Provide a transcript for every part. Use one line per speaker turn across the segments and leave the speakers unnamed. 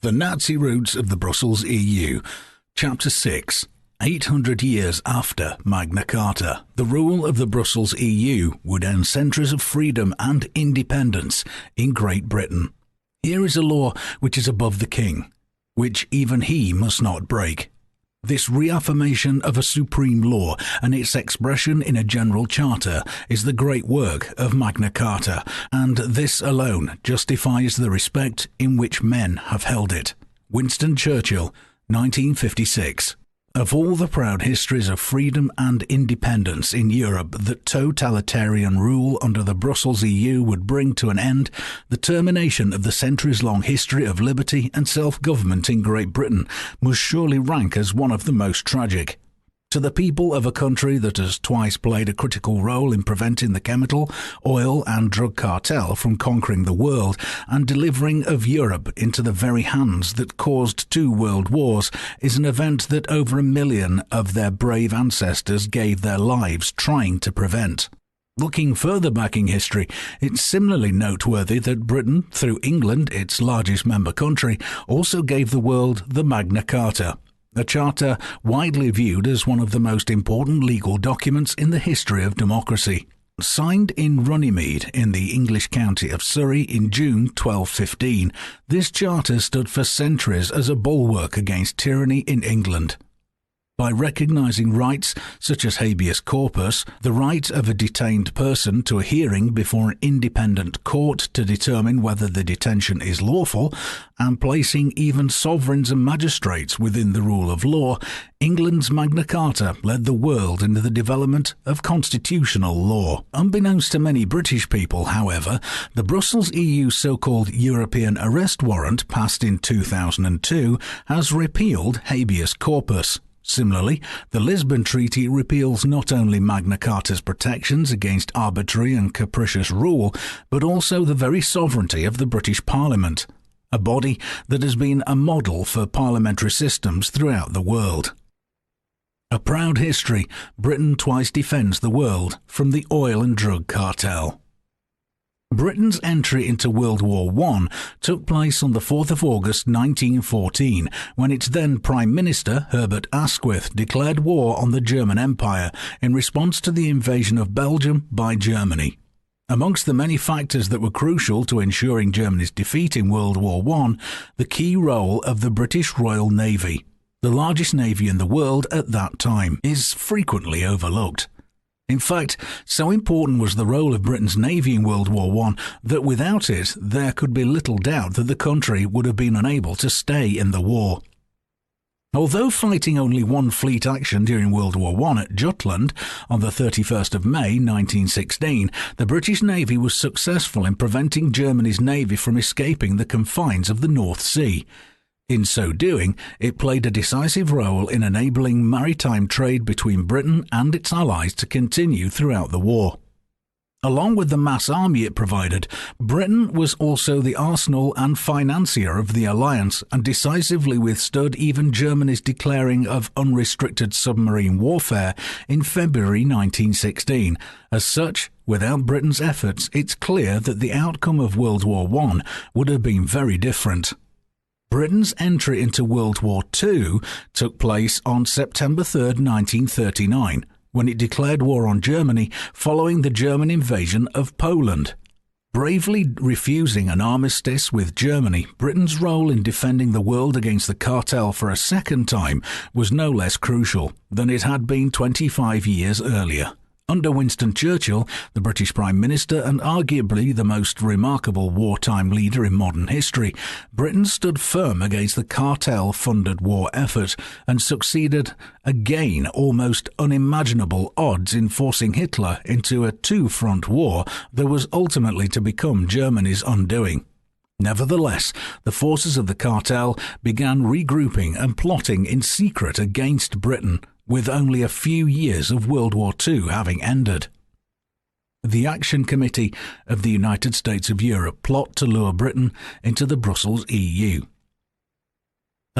The Nazi Roots of the Brussels EU. Chapter 6. 800 years after Magna Carta, the rule of the Brussels EU would end centuries of freedom and independence in Great Britain. Here is a law which is above the king, which even he must not break. This reaffirmation of a supreme law and its expression in a general charter is the great work of Magna Carta, and this alone justifies the respect in which men have held it. Winston Churchill, 1956. Of all the proud histories of freedom and independence in Europe that totalitarian rule under the Brussels EU would bring to an end, the termination of the centuries-long history of liberty and self-government in Great Britain must surely rank as one of the most tragic. To the people of a country that has twice played a critical role in preventing the chemical, oil and drug cartel from conquering the world and delivering of Europe into the very hands that caused 2 world wars, is an event that over 1 million of their brave ancestors gave their lives trying to prevent. Looking further back in history, it's similarly noteworthy that Britain, through England, its largest member country, also gave the world the Magna Carta, a charter widely viewed as one of the most important legal documents in the history of democracy. Signed in Runnymede in the English county of Surrey in June 1215, this charter stood for centuries as a bulwark against tyranny in England. By recognising rights such as habeas corpus, the right of a detained person to a hearing before an independent court to determine whether the detention is lawful, and placing even sovereigns and magistrates within the rule of law, England's Magna Carta led the world into the development of constitutional law. Unbeknownst to many British people, however, the Brussels EU so-called European Arrest Warrant, passed in 2002, has repealed habeas corpus. Similarly, the Lisbon Treaty repeals not only Magna Carta's protections against arbitrary and capricious rule, but also the very sovereignty of the British Parliament, a body that has been a model for parliamentary systems throughout the world. A proud history, Britain twice defends the world from the oil and drug cartel. Britain's entry into World War I took place on the 4th of August 1914, when its then Prime Minister, Herbert Asquith, declared war on the German Empire in response to the invasion of Belgium by Germany. Amongst the many factors that were crucial to ensuring Germany's defeat in World War I, the key role of the British Royal Navy, the largest navy in the world at that time, is frequently overlooked. In fact, so important was the role of Britain's Navy in World War I that without it there could be little doubt that the country would have been unable to stay in the war. Although fighting only one fleet action during World War I at Jutland on the 31st of May 1916, the British Navy was successful in preventing Germany's navy from escaping the confines of the North Sea. In so doing, it played a decisive role in enabling maritime trade between Britain and its allies to continue throughout the war. Along with the mass army it provided, Britain was also the arsenal and financier of the alliance and decisively withstood even Germany's declaring of unrestricted submarine warfare in February 1916. As such, without Britain's efforts, it's clear that the outcome of World War I would have been very different. Britain's entry into World War II took place on September 3, 1939, when it declared war on Germany following the German invasion of Poland. Bravely refusing an armistice with Germany, Britain's role in defending the world against the cartel for a second time was no less crucial than it had been 25 years earlier. Under Winston Churchill, the British Prime Minister and arguably the most remarkable wartime leader in modern history, Britain stood firm against the cartel-funded war effort and succeeded again almost unimaginable odds in forcing Hitler into a 2-front war that was ultimately to become Germany's undoing. Nevertheless, the forces of the cartel began regrouping and plotting in secret against Britain, with only a few years of World War II having ended. The Action Committee of the United States of Europe plot to lure Britain into the Brussels EU.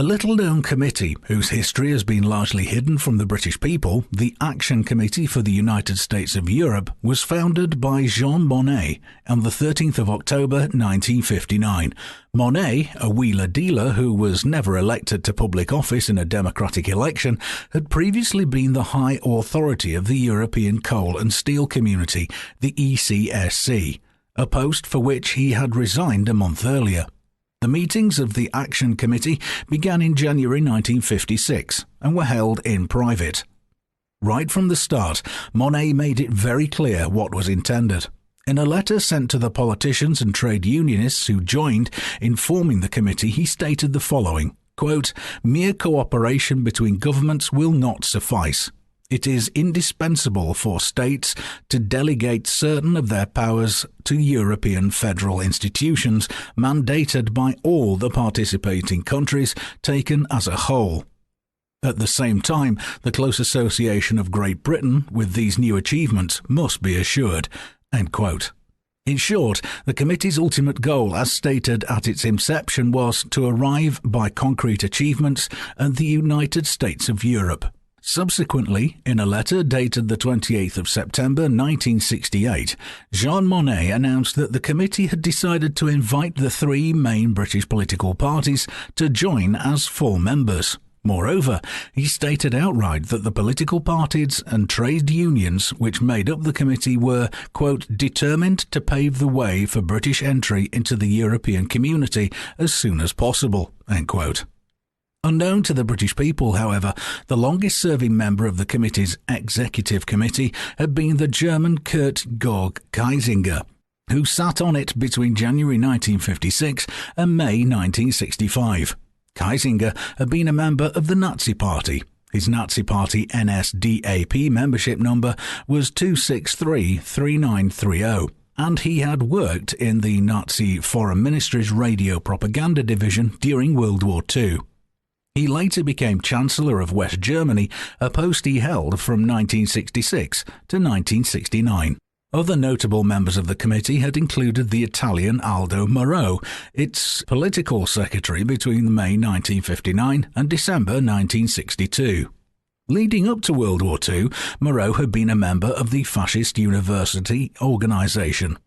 A little-known committee whose history has been largely hidden from the British people, the Action Committee for the United States of Europe, was founded by Jean Monnet on the 13th of October 1959. Monnet, a wheeler dealer who was never elected to public office in a democratic election, had previously been the high authority of the European Coal and Steel Community, the ECSC, a post for which he had resigned a month earlier. The meetings of the Action Committee began in January 1956 and were held in private. Right from the start, Monnet made it very clear what was intended. In a letter sent to the politicians and trade unionists who joined in forming the committee, he stated the following, quote, "Mere cooperation between governments will not suffice. It is indispensable for states to delegate certain of their powers to European federal institutions mandated by all the participating countries taken as a whole. At the same time, the close association of Great Britain with these new achievements must be assured." End quote. In short, the committee's ultimate goal, as stated at its inception, was to arrive by concrete achievements at the United States of Europe. Subsequently, in a letter dated the 28th of September 1968, Jean Monnet announced that the committee had decided to invite the three main British political parties to join as full members. Moreover, he stated outright that the political parties and trade unions which made up the committee were, quote, "determined to pave the way for British entry into the European community as soon as possible," end quote. Unknown to the British people, however, the longest-serving member of the committee's executive committee had been the German Kurt Georg Kiesinger, who sat on it between January 1956 and May 1965. Kiesinger had been a member of the Nazi Party. His Nazi Party NSDAP membership number was 2633930. And he had worked in the Nazi Foreign Ministry's radio propaganda division during World War II. He later became Chancellor of West Germany, a post he held from 1966 to 1969. Other notable members of the committee had included the Italian Aldo Moro, its political secretary between May 1959 and December 1962. Leading up to World War II, Moro had been a member of the Fascist University Organization,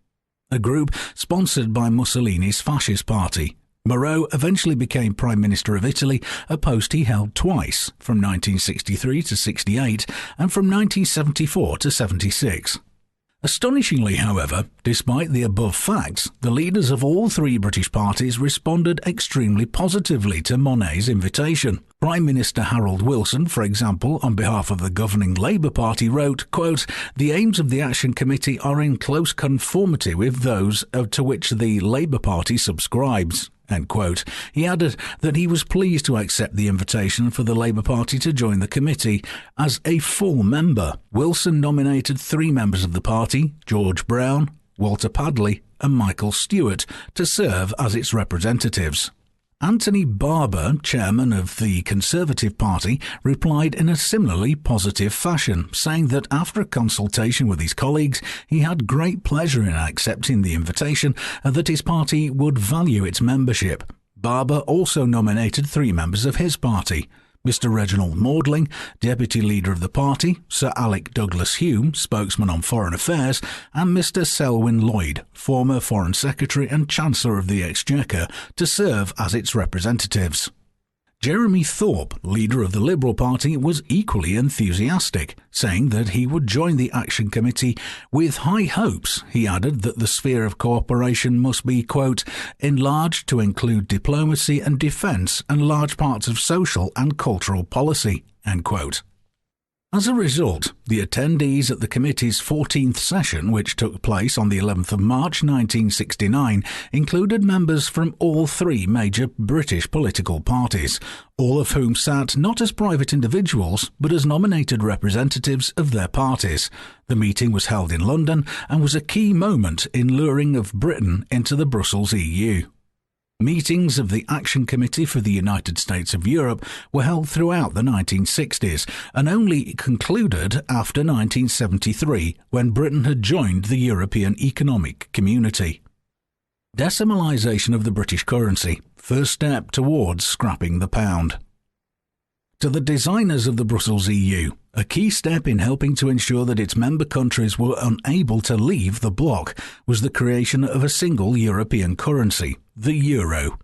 a group sponsored by Mussolini's Fascist Party. Moro eventually became Prime Minister of Italy, a post he held twice, from 1963 to 68 and from 1974 to 76. Astonishingly, however, despite the above facts, the leaders of all three British parties responded extremely positively to Monnet's invitation. Prime Minister Harold Wilson, for example, on behalf of the governing Labour Party, wrote, quote, "The aims of the Action Committee are in close conformity with those to which the Labour Party subscribes." End quote. He added that he was pleased to accept the invitation for the Labour Party to join the committee as a full member. Wilson nominated three members of the party, George Brown, Walter Padley and Michael Stewart, to serve as its representatives. Anthony Barber, chairman of the Conservative Party, replied in a similarly positive fashion, saying that after a consultation with his colleagues, he had great pleasure in accepting the invitation and that his party would value its membership. Barber also nominated three members of his party: Mr. Reginald Maudling, deputy leader of the party, Sir Alec Douglas Hume, spokesman on foreign affairs, and Mr. Selwyn Lloyd, former Foreign Secretary and Chancellor of the Exchequer, to serve as its representatives. Jeremy Thorpe, leader of the Liberal Party, was equally enthusiastic, saying that he would join the Action Committee with high hopes. He added that the sphere of cooperation must be, quote, "enlarged to include diplomacy and defence and large parts of social and cultural policy," end quote. As a result, the attendees at the committee's 14th session, which took place on the 11th of March 1969, included members from all three major British political parties, all of whom sat not as private individuals but as nominated representatives of their parties. The meeting was held in London and was a key moment in luring of Britain into the Brussels EU. Meetings of the Action Committee for the United States of Europe were held throughout the 1960s and only concluded after 1973, when Britain had joined the European Economic Community. Decimalisation of the British currency, first step towards scrapping the pound. To the designers of the Brussels EU, a key step in helping to ensure that its member countries were unable to leave the bloc was the creation of a single European currency, the euro.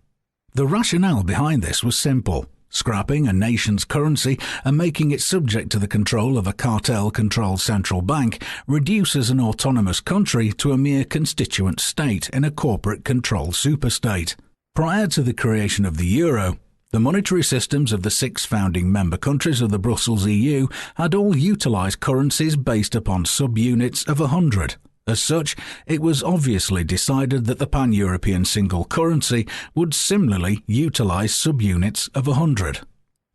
The rationale behind this was simple. Scrapping a nation's currency and making it subject to the control of a cartel-controlled central bank reduces an autonomous country to a mere constituent state in a corporate-controlled superstate. Prior to the creation of the euro, the monetary systems of the 6 founding member countries of the Brussels EU had all utilised currencies based upon subunits of 100. As such, it was obviously decided that the pan-European single currency would similarly utilise subunits of 100.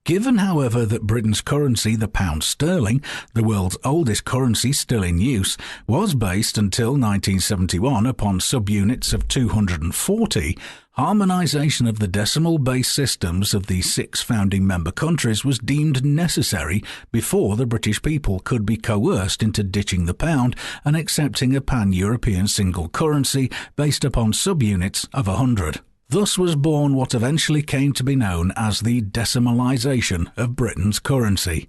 Given, however, that Britain's currency, the pound sterling, the world's oldest currency still in use, was based until 1971 upon subunits of 240, harmonisation of the decimal base systems of the 6 founding member countries was deemed necessary before the British people could be coerced into ditching the pound and accepting a pan-European single currency based upon subunits of 100. Thus was born what eventually came to be known as the decimalisation of Britain's currency.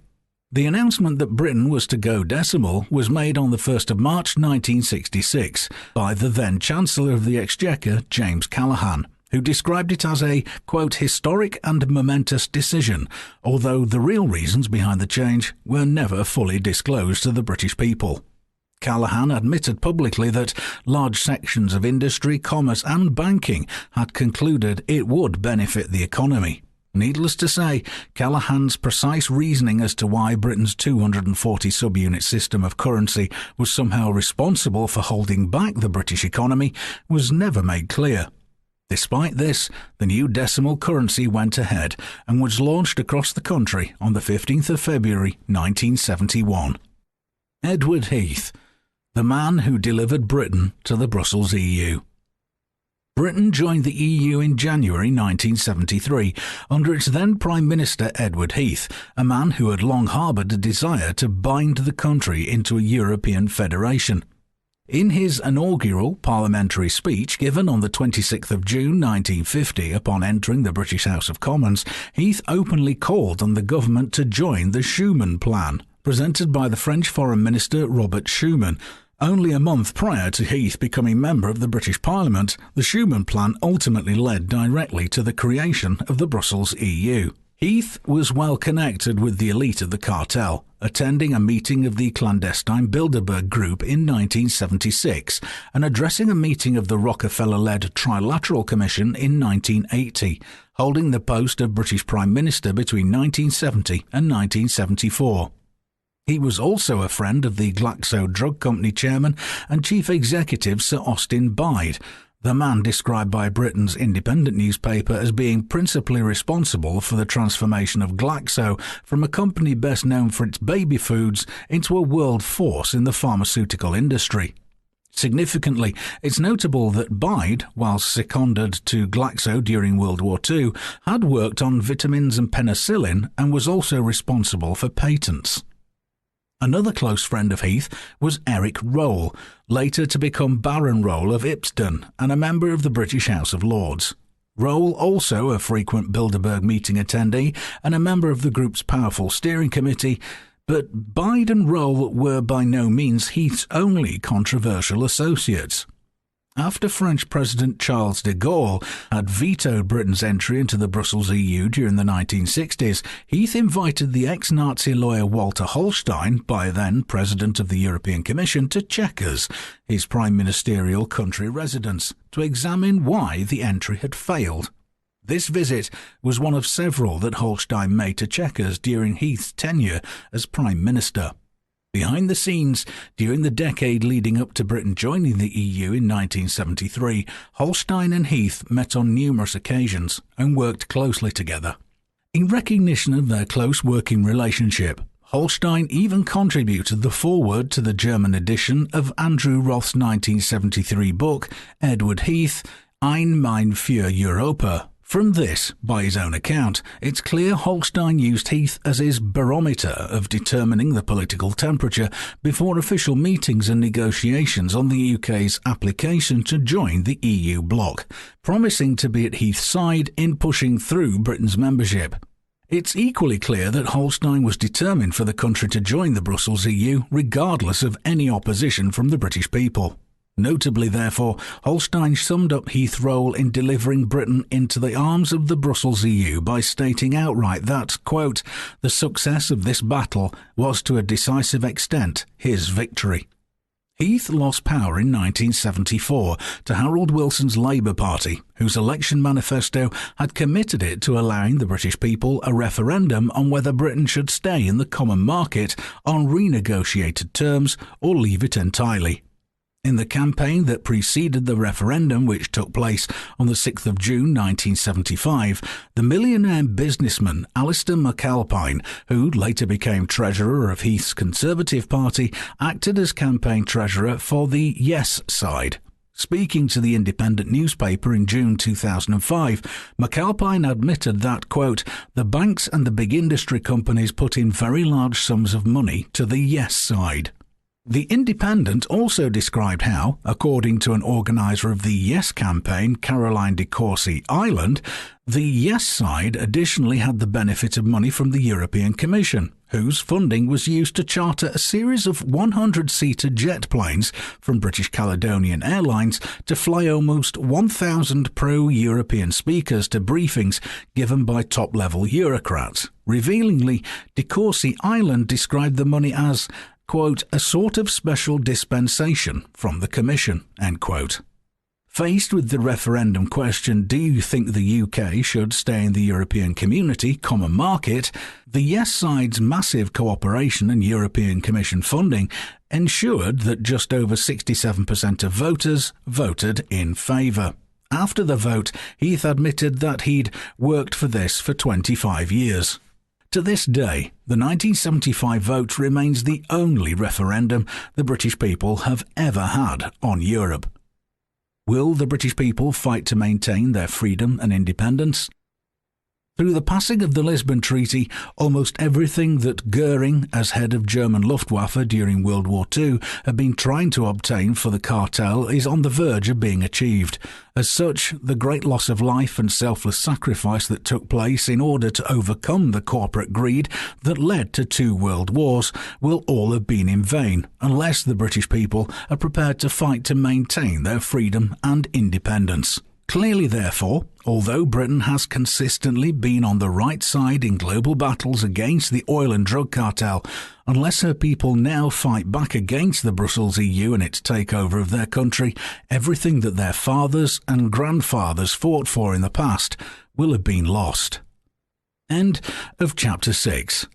The announcement that Britain was to go decimal was made on the 1st of March 1966 by the then Chancellor of the Exchequer, James Callaghan, who described it as a, quote, historic and momentous decision, although the real reasons behind the change were never fully disclosed to the British people. Callaghan admitted publicly that large sections of industry, commerce and banking had concluded it would benefit the economy. Needless to say, Callaghan's precise reasoning as to why Britain's 240 subunit system of currency was somehow responsible for holding back the British economy was never made clear. Despite this, the new decimal currency went ahead and was launched across the country on the 15th of February 1971. Edward Heath, the man who delivered Britain to the Brussels EU. Britain joined the EU in January 1973 under its then Prime Minister Edward Heath, a man who had long harboured a desire to bind the country into a European federation. In his inaugural parliamentary speech given on the 26th of June 1950 upon entering the British House of Commons, Heath openly called on the government to join the Schuman Plan, presented by the French Foreign Minister Robert Schuman. Only a month prior to Heath becoming member of the British Parliament, the Schuman Plan ultimately led directly to the creation of the Brussels EU. Heath was well connected with the elite of the cartel, attending a meeting of the clandestine Bilderberg Group in 1976 and addressing a meeting of the Rockefeller-led Trilateral Commission in 1980, holding the post of British Prime Minister between 1970 and 1974. He was also a friend of the Glaxo Drug Company chairman and chief executive Sir Austin Bide, the man described by Britain's independent newspaper as being principally responsible for the transformation of Glaxo from a company best known for its baby foods into a world force in the pharmaceutical industry. Significantly, it's notable that Bide, whilst seconded to Glaxo during World War II, had worked on vitamins and penicillin and was also responsible for patents. Another close friend of Heath was Eric Rolle, later to become Baron Rolle of Ipsden and a member of the British House of Lords. Rolle, also a frequent Bilderberg meeting attendee and a member of the group's powerful steering committee, but Bide and Rolle were by no means Heath's only controversial associates. After French President Charles de Gaulle had vetoed Britain's entry into the Brussels EU during the 1960s, Heath invited the ex-Nazi lawyer Walter Holstein, by then President of the European Commission, to Chequers, his prime ministerial country residence, to examine why the entry had failed. This visit was one of several that Holstein made to Chequers during Heath's tenure as Prime Minister. Behind the scenes, during the decade leading up to Britain joining the EU in 1973, Holstein and Heath met on numerous occasions and worked closely together. In recognition of their close working relationship, Holstein even contributed the foreword to the German edition of Andrew Roth's 1973 book, Edward Heath, Ein Mein für Europa, From this, by his own account, it's clear Holstein used Heath as his barometer of determining the political temperature before official meetings and negotiations on the UK's application to join the EU bloc, promising to be at Heath's side in pushing through Britain's membership. It's equally clear that Holstein was determined for the country to join the Brussels EU regardless of any opposition from the British people. Notably, therefore, Holstein summed up Heath's role in delivering Britain into the arms of the Brussels EU by stating outright that, quote, the success of this battle was to a decisive extent his victory. Heath lost power in 1974 to Harold Wilson's Labour Party, whose election manifesto had committed it to allowing the British people a referendum on whether Britain should stay in the common market on renegotiated terms or leave it entirely. In the campaign that preceded the referendum, which took place on the 6th of June 1975, the millionaire businessman Alistair McAlpine, who later became treasurer of Heath's Conservative Party, acted as campaign treasurer for the Yes side. Speaking to the Independent newspaper in June 2005, McAlpine admitted that, quote, the banks and the big industry companies put in very large sums of money to the Yes side. The Independent also described how, according to an organiser of the Yes campaign, Caroline de Courcy Ireland, the Yes side additionally had the benefit of money from the European Commission, whose funding was used to charter a series of 100-seater jet planes from British Caledonian Airlines to fly almost 1,000 pro-European speakers to briefings given by top-level Eurocrats. Revealingly, de Courcy Ireland described the money as, quote, a sort of special dispensation from the Commission, end quote. Faced with the referendum question, do you think the UK should stay in the European Community common market, the Yes side's massive cooperation and European Commission funding ensured that just over 67% of voters voted in favour. After the vote, Heath admitted that he'd worked for this for 25 years. To this day, the 1975 vote remains the only referendum the British people have ever had on Europe. Will the British people fight to maintain their freedom and independence? Through the passing of the Lisbon Treaty, almost everything that Goering, as head of German Luftwaffe during World War II, had been trying to obtain for the cartel is on the verge of being achieved. As such, the great loss of life and selfless sacrifice that took place in order to overcome the corporate greed that led to 2 world wars will all have been in vain, unless the British people are prepared to fight to maintain their freedom and independence. Clearly, therefore, although Britain has consistently been on the right side in global battles against the oil and drug cartel, unless her people now fight back against the Brussels EU and its takeover of their country, everything that their fathers and grandfathers fought for in the past will have been lost. End of Chapter 6.